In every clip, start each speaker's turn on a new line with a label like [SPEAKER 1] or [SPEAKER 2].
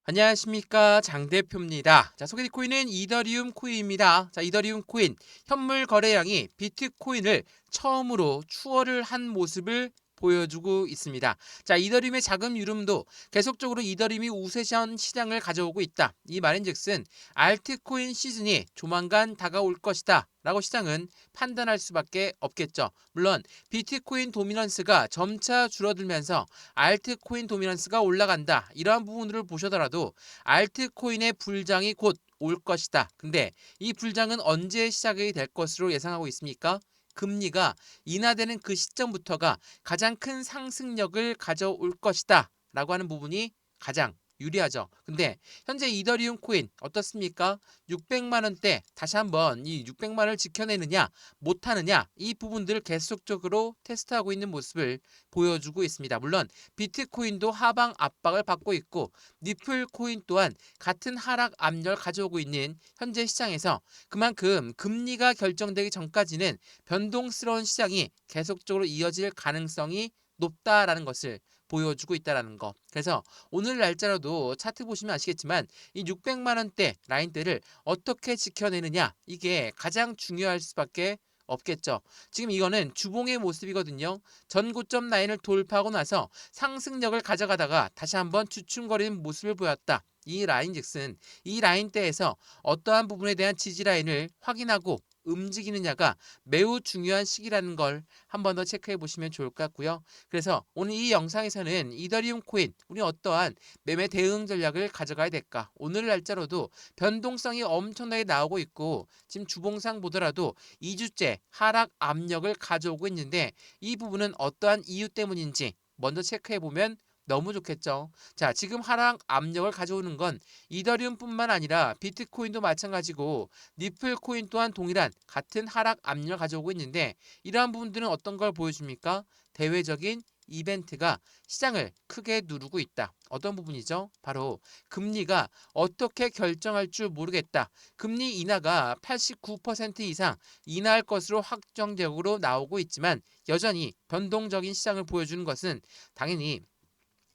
[SPEAKER 1] 안녕하십니까, 장 대표입니다. 자, 소개팅 코인은 이더리움 코인입니다. 자, 이더리움 코인 현물 거래량이 비트코인을 처음으로 추월을 한 모습을 보여주고 있습니다. 자, 이더리움의 자금 유름도 계속적으로 이더리움이 우세한 시장을 가져오고 있다. 이 말인즉슨 알트코인 시즌이 조만간 다가올 것이다 라고 시장은 판단할 수밖에 없겠죠. 물론 비트코인 도미넌스가 점차 줄어들면서 알트코인 도미넌스가 올라간다, 이러한 부분들을 보셔더라도 알트코인의 불장이 곧 올 것이다. 근데 이 불장은 언제 시작이 될 것으로 예상하고 있습니까? 금리가 인하되는 그 시점부터가 가장 큰 상승력을 가져올 것이다 라고 하는 부분이 가장 유리하죠. 근데 현재 이더리움 코인 어떻습니까? 600만 원대 다시 한번 이 600만 원을 지켜내느냐 못하느냐, 이 부분들을 계속적으로 테스트하고 있는 모습을 보여주고 있습니다. 물론 비트코인도 하방 압박을 받고 있고 니플 코인 또한 같은 하락 압력을 가져오고 있는 현재 시장에서 그만큼 금리가 결정되기 전까지는 변동스러운 시장이 계속적으로 이어질 가능성이 높다라는 것을 보여주고 있다라는 거. 그래서 오늘 날짜로도 차트 보시면 아시겠지만 이 600만 원대 라인대를 어떻게 지켜내느냐, 이게 가장 중요할 수밖에 없겠죠. 지금 이거는 주봉의 모습이거든요. 전고점 라인을 돌파하고 나서 상승력을 가져가다가 다시 한번 주춤거리는 모습을 보였다. 이 라인즉슨 이 라인대에서 어떠한 부분에 대한 지지 라인을 확인하고 움직이느냐가 매우 중요한 시기라는 걸 한 번 더 체크해 보시면 좋을 것 같고요. 그래서 오늘 이 영상에서는 이더리움 코인, 우리 어떠한 매매 대응 전략을 가져가야 될까? 오늘 날짜로도 변동성이 엄청나게 나오고 있고 지금 주봉상 보더라도 2주째 하락 압력을 가져오고 있는데 이 부분은 어떠한 이유 때문인지 먼저 체크해 보면 너무 좋겠죠. 자, 지금 하락 압력을 가져오는 건 이더리움뿐만 아니라 비트코인도 마찬가지고 니플 코인 또한 동일한 같은 하락 압력을 가져오고 있는데 이러한 부분들은 어떤 걸 보여줍니까? 대외적인 이벤트가 시장을 크게 누르고 있다. 어떤 부분이죠? 바로 금리가 어떻게 결정할 줄 모르겠다. 금리 인하가 89% 이상 인하할 것으로 확정적으로 나오고 있지만 여전히 변동적인 시장을 보여주는 것은 당연히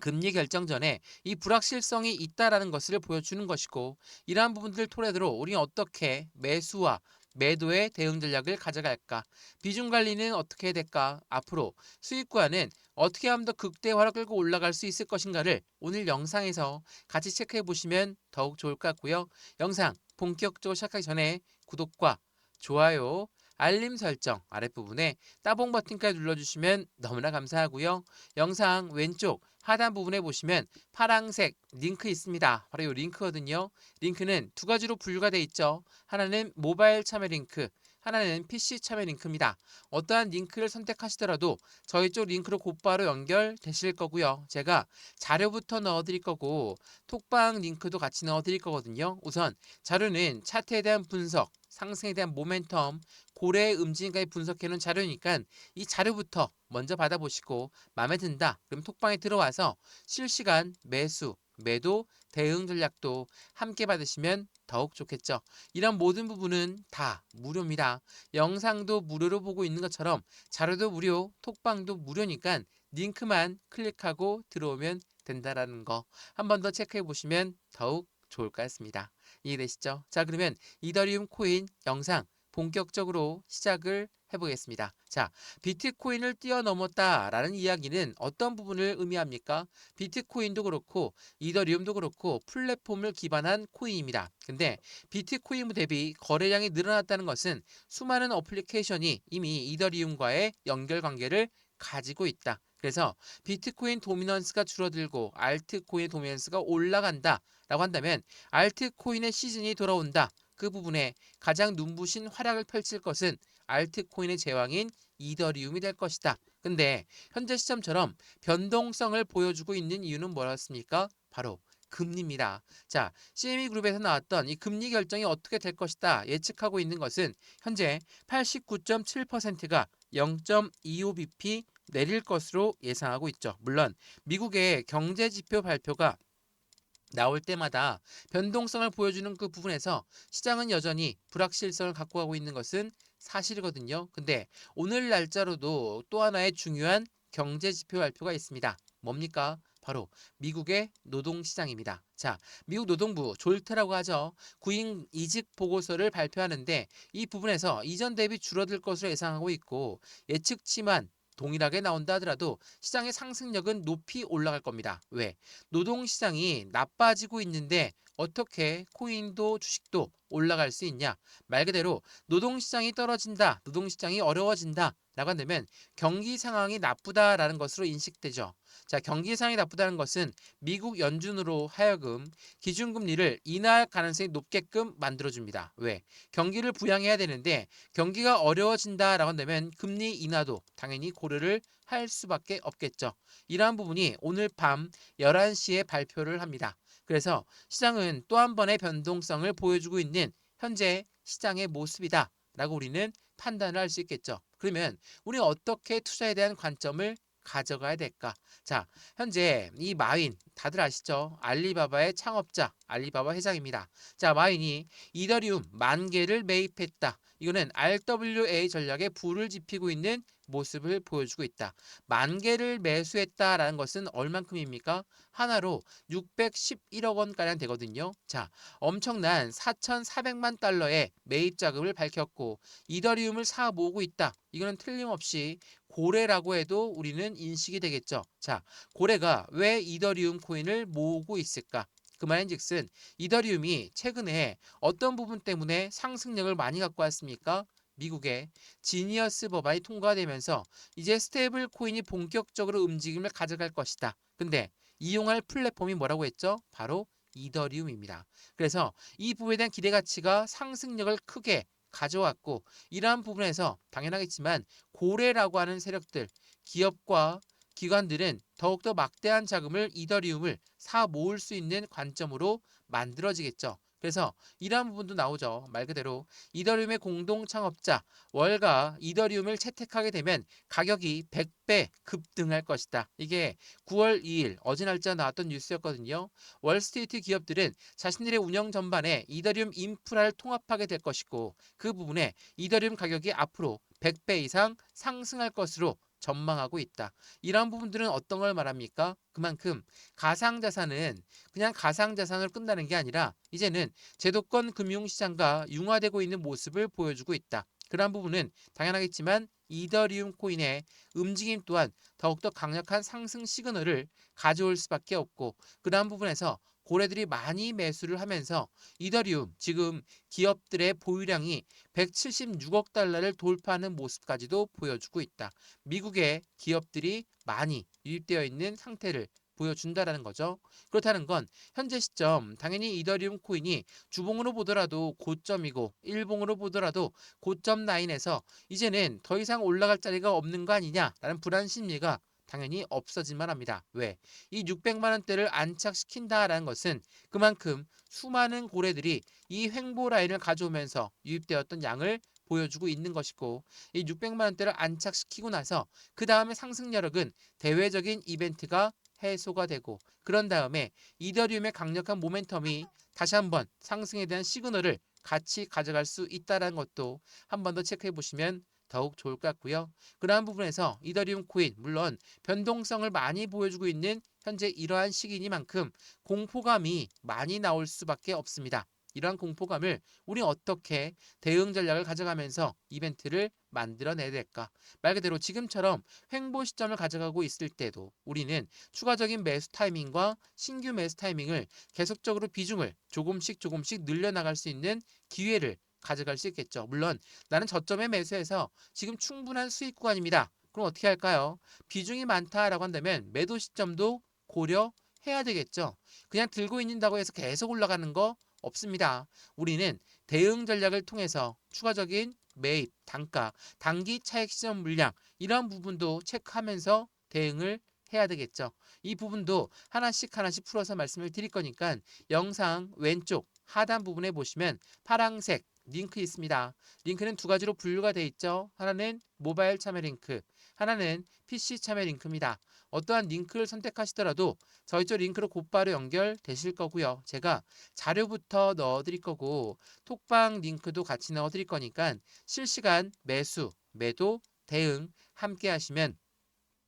[SPEAKER 1] 금리 결정 전에 이 불확실성이 있다라는 것을 보여주는 것이고, 이러한 부분들을 토대로 우리는 어떻게 매수와 매도의 대응 전략을 가져갈까? 비중 관리는 어떻게 해야 될까? 앞으로 수익과는 어떻게 하면 더 극대화로 끌고 올라갈 수 있을 것인가를 오늘 영상에서 같이 체크해 보시면 더욱 좋을 것 같고요. 영상 본격적으로 시작하기 전에 구독과 좋아요, 알림 설정 아랫부분에 따봉 버튼까지 눌러주시면 너무나 감사하고요. 영상 왼쪽 하단 부분에 보시면 파란색 링크 있습니다. 바로 이 링크거든요. 링크는 두 가지로 분류가 되어 있죠. 하나는 모바일 참여 링크, 하나는 PC 참여 링크입니다. 어떠한 링크를 선택하시더라도 저희 쪽 링크로 곧바로 연결되실 거고요. 제가 자료부터 넣어드릴 거고 톡방 링크도 같이 넣어드릴 거거든요. 우선 자료는 차트에 대한 분석, 상승에 대한 모멘텀, 고래의 움직임까지 분석해놓은 자료니까 이 자료부터 먼저 받아보시고 마음에 든다 그럼 톡방에 들어와서 실시간 매수, 매도, 대응 전략도 함께 받으시면 더욱 좋겠죠. 이런 모든 부분은 다 무료입니다. 영상도 무료로 보고 있는 것처럼 자료도 무료, 톡방도 무료니까 링크만 클릭하고 들어오면 된다라는 거 한 번 더 체크해 보시면 더욱 좋을 것 같습니다. 이해되시죠? 자, 그러면 이더리움 코인 영상 본격적으로 시작을 해보겠습니다. 자, 비트코인을 뛰어넘었다라는 이야기는 어떤 부분을 의미합니까? 비트코인도 그렇고 이더리움도 그렇고 플랫폼을 기반한 코인입니다. 근데 비트코인 대비 거래량이 늘어났다는 것은 수많은 어플리케이션이 이미 이더리움과의 연결 관계를 가지고 있다. 그래서 비트코인 도미넌스가 줄어들고 알트코인 도미넌스가 올라간다 라고 한다면 알트코인의 시즌이 돌아온다. 그 부분에 가장 눈부신 활약을 펼칠 것은 알트코인의 제왕인 이더리움이 될 것이다. 근데 현재 시점처럼 변동성을 보여주고 있는 이유는 뭐였습니까? 바로 금리입니다. 자, CME 그룹에서 나왔던 이 금리 결정이 어떻게 될 것이다 예측하고 있는 것은 현재 89.7%가 0.25bp 내릴 것으로 예상하고 있죠. 물론 미국의 경제 지표 발표가 나올 때마다 변동성을 보여주는 그 부분에서 시장은 여전히 불확실성을 갖고 가고 있는 것은 사실이거든요. 근데 오늘 날짜로도 또 하나의 중요한 경제 지표 발표가 있습니다. 뭡니까? 바로 미국의 노동시장입니다. 자, 미국 노동부 졸트라고 하죠. 구인 이직 보고서를 발표하는데 이 부분에서 이전 대비 줄어들 것으로 예상하고 있고 예측치만 동일하게 나온다 하더라도 시장의 상승력은 높이 올라갈 겁니다. 왜? 노동시장이 나빠지고 있는데 어떻게 코인도 주식도 올라갈 수 있냐? 말 그대로 노동시장이 떨어진다, 노동시장이 어려워진다 라고 한다면 경기 상황이 나쁘다라는 것으로 인식되죠. 자, 경기 상황이 나쁘다는 것은 미국 연준으로 하여금 기준금리를 인하할 가능성이 높게끔 만들어줍니다. 왜? 경기를 부양해야 되는데 경기가 어려워진다라고 한다면 금리 인하도 당연히 고려를 할 수밖에 없겠죠. 이러한 부분이 오늘 밤 11시에 발표를 합니다. 그래서 시장은 또 한 번의 변동성을 보여주고 있는 현재 시장의 모습이다 라고 우리는 판단을 할 수 있겠죠. 그러면 우리는 어떻게 투자에 대한 관점을 가져가야 될까? 자, 현재 이 마윈 다들 아시죠? 알리바바의 창업자 알리바바 회장입니다. 자, 마윈이 이더리움 10,000개를 매입했다. 이거는 RWA 전략에 불을 지피고 있는 모습을 보여주고 있다. 10,000개를 매수했다라는 것은 얼만큼입니까? 하나로 611억 원가량 되거든요. 자, 엄청난 4,400만 달러의 매입 자금을 밝혔고 이더리움을 사 모으고 있다. 이거는 틀림없이 고래라고 해도 우리는 인식이 되겠죠. 자, 고래가 왜 이더리움 코인을 모으고 있을까? 그 말인즉슨 이더리움이 최근에 어떤 부분 때문에 상승력을 많이 갖고 왔습니까? 미국의 지니어스 법안이 통과되면서 이제 스테이블 코인이 본격적으로 움직임을 가져갈 것이다. 근데 이용할 플랫폼이 뭐라고 했죠? 바로 이더리움입니다. 그래서 이 부분에 대한 기대 가치가 상승력을 크게 가져왔고 이러한 부분에서 당연하겠지만 고래라고 하는 세력들, 기업과 기관들은 더욱더 막대한 자금을 이더리움을 사 모을 수 있는 관점으로 만들어지겠죠. 그래서 이러한 부분도 나오죠. 말 그대로 이더리움의 공동 창업자 월가 이더리움을 채택하게 되면 가격이 100배 급등할 것이다. 이게 9월 2일 어제 날짜 나왔던 뉴스였거든요. 월스트리트 기업들은 자신들의 운영 전반에 이더리움 인프라를 통합하게 될 것이고 그 부분에 이더리움 가격이 앞으로 100배 이상 상승할 것으로 전망하고 있다. 이러한 부분들은 어떤 걸 말합니까? 그만큼 가상자산은 그냥 가상자산으로 끝나는 게 아니라 이제는 제도권 금융시장과 융화되고 있는 모습을 보여주고 있다. 그러한 부분은 당연하겠지만 이더리움 코인의 움직임 또한 더욱더 강력한 상승 시그널을 가져올 수밖에 없고 그러한 부분에서 고래들이 많이 매수를 하면서 이더리움 지금 기업들의 보유량이 176억 달러를 돌파하는 모습까지도 보여주고 있다. 미국의 기업들이 많이 유입되어 있는 상태를 보여준다라는 거죠. 그렇다는 건 현재 시점 당연히 이더리움 코인이 주봉으로 보더라도 고점이고 일봉으로 보더라도 고점 라인에서 이제는 더 이상 올라갈 자리가 없는 거 아니냐라는 불안 심리가 당연히 없어질만 합니다. 왜? 이 600만 원대를 안착시킨다라는 것은 그만큼 수많은 고래들이 이 횡보 라인을 가져오면서 유입되었던 양을 보여주고 있는 것이고 이 600만 원대를 안착시키고 나서 그 다음에 상승여력은 대외적인 이벤트가 해소가 되고 그런 다음에 이더리움의 강력한 모멘텀이 다시 한번 상승에 대한 시그널을 같이 가져갈 수 있다는 것도 한 번 더 체크해 보시면 더욱 좋을 것 같고요. 그러한 부분에서 이더리움 코인 물론 변동성을 많이 보여주고 있는 현재 이러한 시기니만큼 공포감이 많이 나올 수밖에 없습니다. 이러한 공포감을 우리 어떻게 대응 전략을 가져가면서 이벤트를 만들어내야 될까? 말 그대로 지금처럼 횡보 시점을 가져가고 있을 때도 우리는 추가적인 매수 타이밍과 신규 매수 타이밍을 계속적으로 비중을 조금씩 늘려나갈 수 있는 기회를 가져갈 수 있겠죠. 물론 나는 저점에 매수해서 지금 충분한 수익 구간입니다. 그럼 어떻게 할까요? 비중이 많다라고 한다면 매도 시점도 고려해야 되겠죠. 그냥 들고 있는다고 해서 계속 올라가는 거 없습니다. 우리는 대응 전략을 통해서 추가적인 매입, 단가, 단기 차익 시점 물량 이러한 부분도 체크하면서 대응을 해야 되겠죠. 이 부분도 하나씩 풀어서 말씀을 드릴 거니까 영상 왼쪽 하단 부분에 보시면 파랑색 링크 있습니다. 링크는 두 가지로 분류가 되어 있죠. 하나는 모바일 참여 링크, 하나는 PC 참여 링크입니다. 어떠한 링크를 선택하시더라도 저희 쪽 링크로 곧바로 연결되실 거고요. 제가 자료부터 넣어드릴 거고 톡방 링크도 같이 넣어드릴 거니까 실시간 매수, 매도, 대응 함께 하시면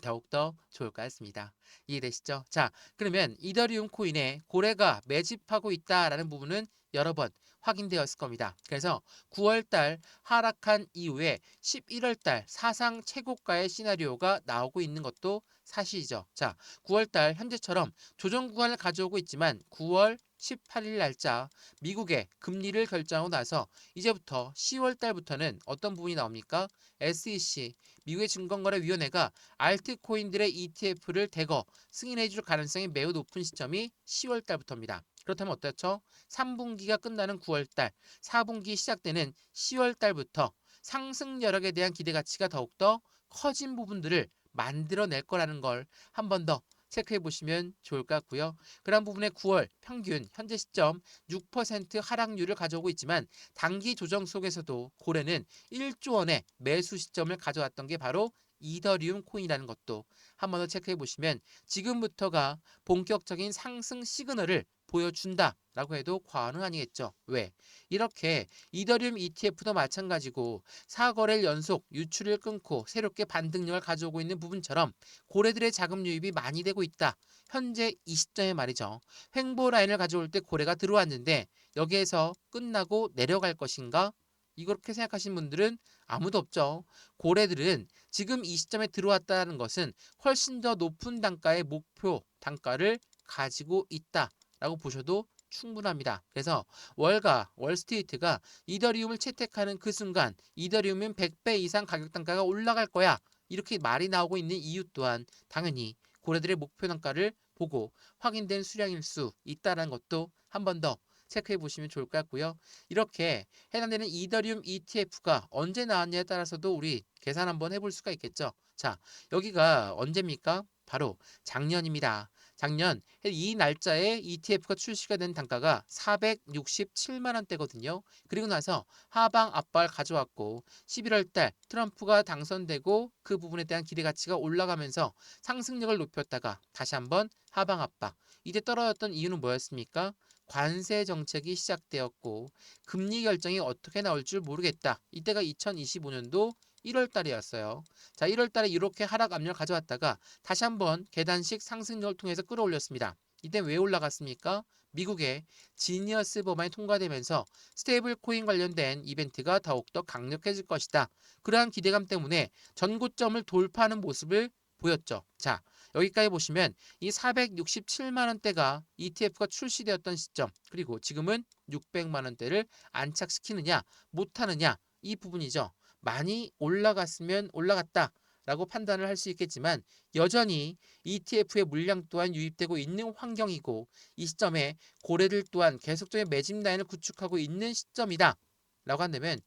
[SPEAKER 1] 더욱더 좋을 것 같습니다. 이해되시죠? 자, 그러면 이더리움 코인에 고래가 매집하고 있다라는 부분은 여러 번 확인되었을 겁니다. 그래서 9월 달 하락한 이후에 11월 달 사상 최고가의 시나리오가 나오고 있는 것도 사실이죠. 자, 9월 달 현재처럼 조정 구간을 가져오고 있지만 9월 18일 날짜 미국의 금리를 결정하고 나서 이제부터 10월 달부터는 어떤 부분이 나옵니까? SEC, 미국의 증권거래위원회가 알트코인들의 ETF를 대거 승인해 줄 가능성이 매우 높은 시점이 10월 달부터입니다. 그렇다면 어떻죠? 3분기가 끝나는 9월 달, 4분기 시작되는 10월 달부터 상승 여력에 대한 기대 가치가 더욱더 커진 부분들을 만들어낼 거라는 걸 한 번 더 체크해 보시면 좋을 것 같고요. 그런 부분에 9월 평균 현재 시점 6% 하락률을 가져오고 있지만 단기 조정 속에서도 고래는 1조 원의 매수 시점을 가져왔던 게 바로 이더리움 코인이라는 것도 한 번 더 체크해 보시면 지금부터가 본격적인 상승 시그널을 보여준다라고 해도 과언은 아니겠죠. 왜? 이렇게 이더리움 ETF도 마찬가지고 4거래일 연속 유출을 끊고 새롭게 반등력을 가져오고 있는 부분처럼 고래들의 자금 유입이 많이 되고 있다. 현재 이 시점에 말이죠. 횡보 라인을 가져올 때 고래가 들어왔는데 여기에서 끝나고 내려갈 것인가? 이렇게 생각하시는 분들은 아무도 없죠. 고래들은 지금 이 시점에 들어왔다는 것은 훨씬 더 높은 단가의 목표 단가를 가지고 있다라고 보셔도 충분합니다. 그래서 월가, 월스트리트가 이더리움을 채택하는 그 순간 이더리움은 100배 이상 가격 단가가 올라갈 거야. 이렇게 말이 나오고 있는 이유 또한 당연히 고래들의 목표 단가를 보고 확인된 수량일 수 있다는 것도 한 번 더 체크해 보시면 좋을 것 같고요. 이렇게 해당되는 이더리움 ETF가 언제 나왔냐에 따라서도 우리 계산 한번 해볼 수가 있겠죠. 자, 여기가 언제입니까? 바로 작년입니다. 작년 이 날짜에 ETF가 출시가 된 단가가 467만 원대거든요. 그리고 나서 하방 압박을 가져왔고 11월 달 트럼프가 당선되고 그 부분에 대한 기대 가치가 올라가면서 상승력을 높였다가 다시 한번 하방 압박. 이때 떨어졌던 이유는 뭐였습니까? 관세 정책이 시작되었고 금리 결정이 어떻게 나올 줄 모르겠다. 이때가 2025년도 1월 달이었어요. 자, 1월 달에 이렇게 하락 압력을 가져왔다가 다시 한번 계단식 상승력을 통해서 끌어올렸습니다. 이때 왜 올라갔습니까? 미국의 지니어스 법안이 통과되면서 스테이블 코인 관련된 이벤트가 더욱더 강력해질 것이다. 그러한 기대감 때문에 전고점을 돌파하는 모습을 보였죠. 자, 여기까지 보시면 이 467만 원대가 ETF가 출시되었던 시점, 그리고 지금은 600만 원대를 안착시키느냐, 못하느냐, 이 부분이죠. 많이 올라갔으면 올라갔다. 라고 판단을 할 수 있겠지만 여전히 ETF의 물량 또한 유입되고 있는 환경이고 이 시점에 고래들 또한 계속적인 매집 라인을 구축하고 있는 시점이다 라고 한다면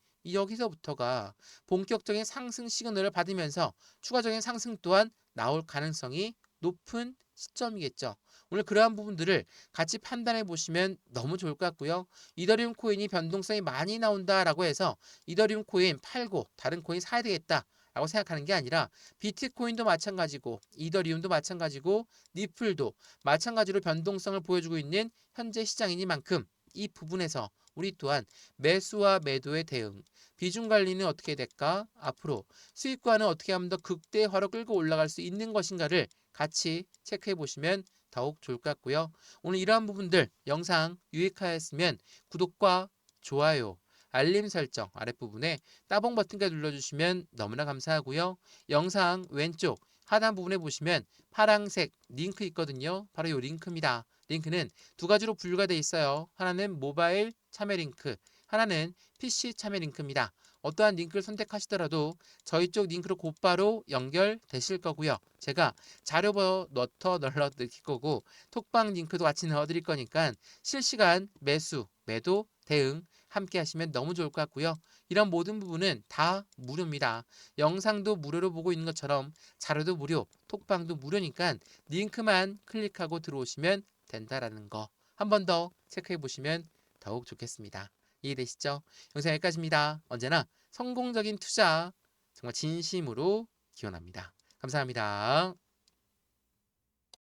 [SPEAKER 1] 여기서부터가 본격적인 상승 시그널을 받으면서 추가적인 상승 또한 나올 가능성이 높은 시점이겠죠. 오늘 그러한 부분들을 같이 판단해 보시면 너무 좋을 것 같고요. 이더리움 코인이 변동성이 많이 나온다라고 해서 이더리움 코인 팔고 다른 코인 사야 되겠다. 라고 생각하는 게 아니라 비트코인도 마찬가지고 이더리움도 마찬가지고 니플도 마찬가지로 변동성을 보여주고 있는 현재 시장이니만큼 이 부분에서 우리 또한 매수와 매도의 대응, 비중 관리는 어떻게 될까? 앞으로 수익과는 어떻게 하면 더 극대화로 끌고 올라갈 수 있는 것인가를 같이 체크해 보시면 더욱 좋을 것 같고요. 오늘 이러한 부분들 영상 유익하였으면 구독과 좋아요, 알림 설정 아랫부분에 따봉 버튼까지 눌러주시면 너무나 감사하고요. 영상 왼쪽 하단 부분에 보시면 파란색 링크 있거든요. 바로 이 링크입니다. 링크는 두 가지로 분류가 되어 있어요. 하나는 모바일 참여 링크, 하나는 PC 참여 링크입니다. 어떠한 링크를 선택하시더라도 저희 쪽 링크로 곧바로 연결되실 거고요. 제가 자료버 넣어 드릴 거고 톡방 링크도 같이 넣어 드릴 거니까 실시간 매수, 매도, 대응 함께 하시면 너무 좋을 것 같고요. 이런 모든 부분은 다 무료입니다. 영상도 무료로 보고 있는 것처럼 자료도 무료, 톡방도 무료니까 링크만 클릭하고 들어오시면 된다라는 거 한 번 더 체크해 보시면 더욱 좋겠습니다. 이해되시죠? 영상 여기까지입니다. 언제나 성공적인 투자 정말 진심으로 기원합니다. 감사합니다.